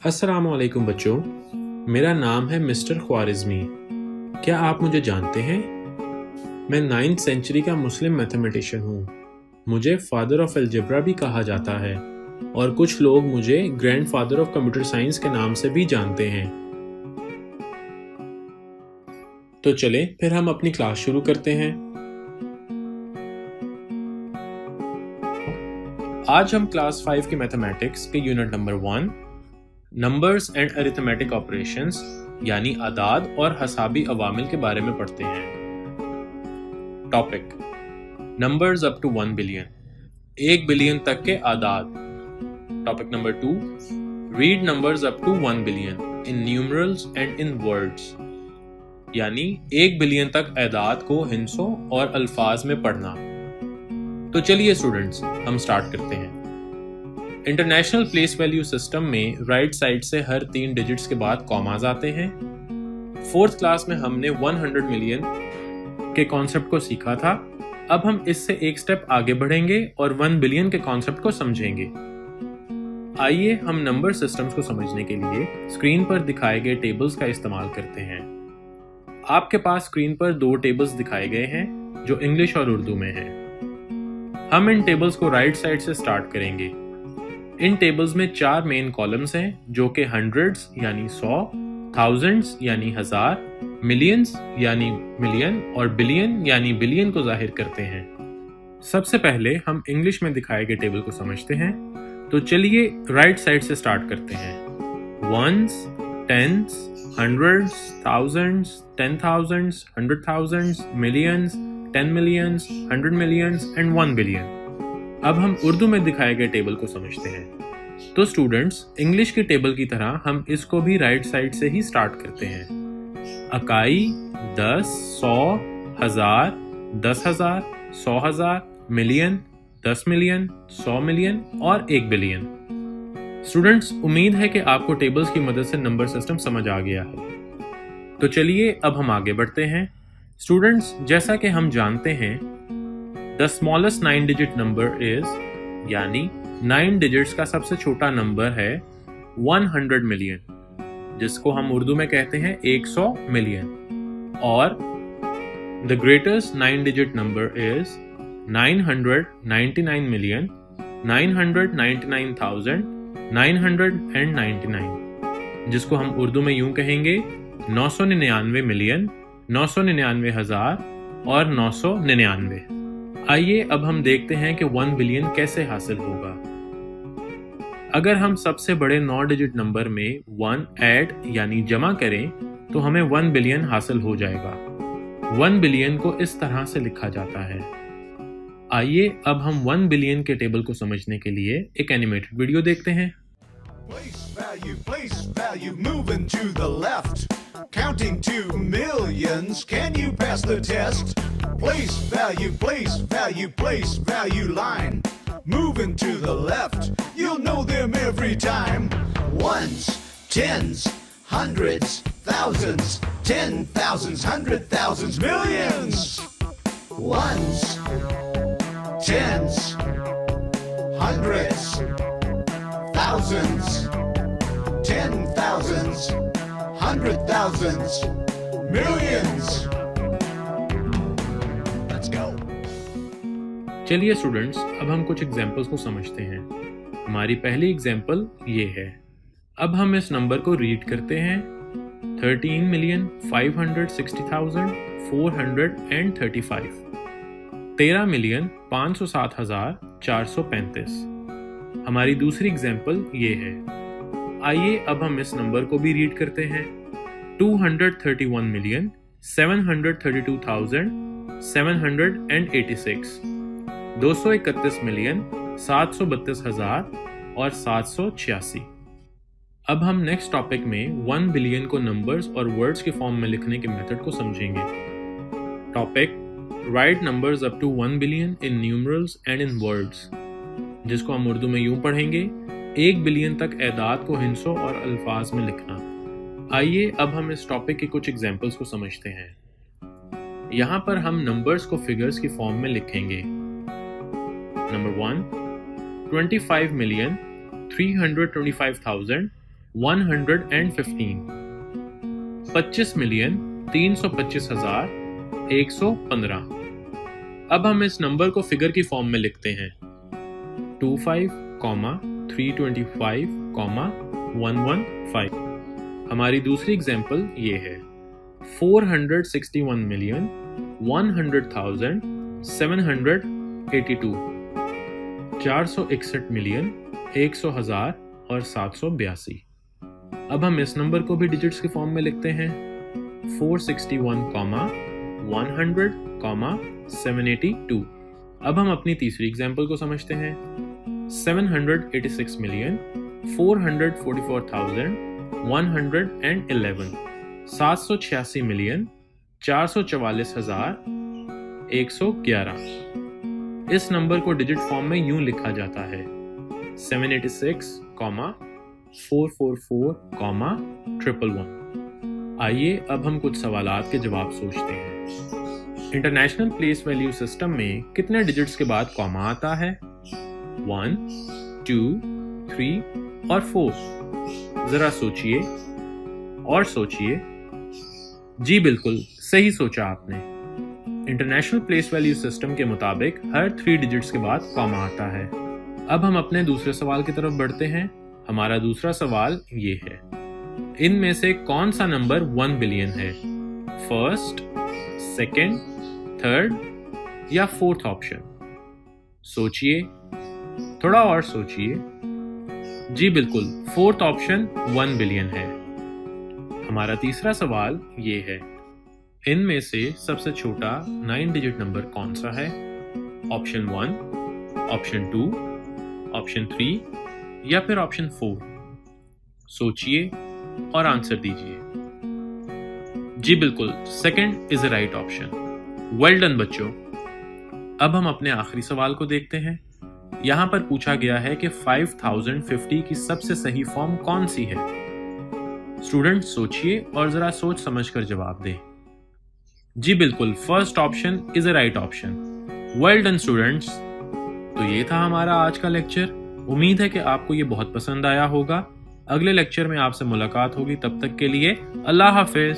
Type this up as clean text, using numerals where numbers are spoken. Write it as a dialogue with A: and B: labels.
A: अस्सलामुअलैकुम बच्चों, मेरा नाम है मिस्टर ख्वारिज़मी। क्या आप मुझे जानते हैं? मैं 9th सेंचुरी का मुस्लिम मैथमेटिशियन हूँ। मुझे फादर ऑफ अलजेब्रा भी कहा जाता है और कुछ लोग मुझे ग्रैंडफादर ऑफ कंप्यूटर साइंस के नाम से भी जानते हैं। तो चलें फिर हम अपनी क्लास शुरू करते हैं। आज हम क्लास 5 के मैथमेटिक्स के unit number 1 numbers and arithmetic operations यानी आदाद और हसाबी अवामिल के बारे में पढ़ते हैं। Topic numbers up to 1 billion, 1 billion तक के आदाद। Topic number 2 read numbers up to 1 billion in numerals and in words, यानी 1 बिलियन तक आदाद को हिंसों और अल्फाज में पढ़ना। तो चलिए स्टूडेंट्स, हम स्टार्ट करते हैं। इंटरनेशनल प्लेस वैल्यू सिस्टम में राइट साइड से हर 3 डिजिट्स के बाद कॉमास आते हैं। 4th क्लास में हमने 100 मिलियन के कॉन्सेप्ट को सीखा था। अब हम इससे एक स्टेप आगे बढ़ेंगे और 1 बिलियन के कॉन्सेप्ट को समझेंगे। आइए हम नंबर सिस्टम्स को समझने के लिए स्क्रीन पर दिखाए गए टेबल्स का इस्तेमाल करते हैं। आपके पास स्क्रीन पर 2 टेबल्स दिखाए गए हैं जो इंग्लिश और उर्दू में हैं। हम इन टेबल्स को राइट साइड से स्टार्ट करेंगे। इन टेबल्स में 4 मेन कॉलम्स हैं जो कि हंड्रेड्स यानी 100, थाउजेंड्स यानी 1000, मिलियंस यानी मिलियन और बिलियन यानी बिलियन को जाहिर करते हैं। सबसे पहले हम इंग्लिश में दिखाए गए टेबल को समझते हैं। तो चलिए राइट साइड से स्टार्ट करते हैं। Ones, tens, hundreds, thousands, 10,000s, 100,000s, millions, 10 millions, 100 millions and 1 billion. अब हम उर्दू में दिखाए गए टेबल को समझते हैं। तो स्टूडेंट्स, इंग्लिश की टेबल की तरह हम इसको भी राइट साइड से ही स्टार्ट करते हैं। इकाई 10, 100, 1000, 10,000, 100,000, मिलियन, 10 मिलियन, 100 मिलियन और 1 बिलियन। स्टूडेंट्स, उम्मीद है कि आपको टेबल्स की मदद से नंबर सिस्टम समझ आ गया है। तो चलिए अब हम आगे बढ़ते हैं। स्टूडेंट्स, जैसा कि हम जानते हैं the smallest 9 digit number is, यानी 9 डिजिट्स का सबसे छोटा नंबर है 100 मिलियन, जिसको हम उर्दू में कहते हैं 100 मिलियन। और the greatest 9 digit number is 999 million 999,999, जिसको हम उर्दू में यूं कहेंगे 999 मिलियन, 999 हजार और 999। आइए अब हम देखते हैं कि 1 बिलियन कैसे हासिल होगा। अगर हम सबसे बड़े 9 डिजिट नंबर में 1 ऐड यानी जमा करें तो हमें 1 बिलियन हासिल हो जाएगा। 1 बिलियन को इस तरह से लिखा जाता है। आइए अब हम 1 बिलियन के टेबल को समझने के लिए एक एनिमेटेड वीडियो देखते हैं।
B: Place value, moving to the left. Counting to millions, can you pass the test? Place value, place value line. Moving to the left, you'll know them every time. Ones, tens, hundreds, thousands, 10,000s, 100,000s, millions. Ones, tens, hundreds, thousands, 10,000s, 100,000s, millions. Let's go.
A: चलिए students, अब हम कुछ examples को समझते हैं। हमारी पहली example ये है। अब हम इस नंबर को रीड करते हैं 13,560,435, 13,507,435। हमारी दूसरी एग्जांपल ये है। आइए अब हम इस नंबर को भी रीड करते हैं 231,732,786, 231,732,000 और 786। अब हम नेक्स्ट टॉपिक में 1 बिलियन को नंबर्स और वर्ड्स के फॉर्म में लिखने के मेथड को समझेंगे। Topic write numbers up to 1 billion in numerals and in words, जिसको हम उर्दू में यूं पढ़ेंगे 1 बिलियन तक एदाद को हिंसों और अल्फाज में लिखना। आइए अब हम इस टॉपिक के कुछ एग्जांपल्स को समझते हैं। यहाँ पर हम नंबर्स को फिगर्स की फॉर्म में लिखेंगे। नंबर 1 25,325,000 115, 25,325,115। अब हम इस नंबर को फिगर की फॉर्म में लिखते हैं 25, 325, 115। हमारी दूसरी एग्जाम्पल ये है 461,100,782, 461,100,000 और 782। अब हम इस नंबर को भी डिजिट्स के फॉर्म में लिखते हैं 461, 100, 782। अब हम अपनी तीसरी एग्जाम्पल को समझते हैं 786,444,111, 786,444,111। इस नंबर को डिजिट फॉर्म में यूं लिखा जाता है 786, 444, 111। आइए अब हम कुछ सवालात के जवाब सोचते हैं। इंटरनेशनल प्लेस वैल्यू सिस्टम में कितने डिजिट्स के बाद कॉमा आता है? 1, 2, 3 और 4। जरा सोचिए और सोचिए। जी बिल्कुल सही सोचा आपने। इंटरनेशनल प्लेस वैल्यू सिस्टम के मुताबिक हर 3 डिजिट्स के बाद कॉमा आता है। अब हम अपने दूसरे सवाल की तरफ बढ़ते हैं। हमारा दूसरा सवाल ये है, इनमें से कौन सा नंबर 1 बिलियन है? फर्स्ट, सेकेंड, थर्ड या फोर्थ ऑप्शन? सोचिए, थोड़ा और सोचिए। जी बिल्कुल, फोर्थ ऑप्शन 1 बिलियन है। हमारा तीसरा सवाल ये है, इनमें से सबसे छोटा 9 डिजिट नंबर कौन सा है? ऑप्शन 1, ऑप्शन 2, ऑप्शन 3 या फिर ऑप्शन 4? सोचिए और आंसर दीजिए। जी बिल्कुल, second is the right option. Well done बच्चों। अब हम अपने आखिरी सवाल को देखते हैं। यहां पर पूछा गया है कि 5050 की सबसे सही फॉर्म कौन सी है? स्टूडेंट सोचिए और जरा सोच समझकर जवाब दें। जी बिल्कुल, first option is the right option. Well done students. तो ये था हमारा आज का लेक्चर। उम्मीद है कि आपको ये बहुत पसंद आया होगा। अगले लेक्चर में आपसे मुलाकात होगी। तब तक के लिए अल्लाह हाफिज।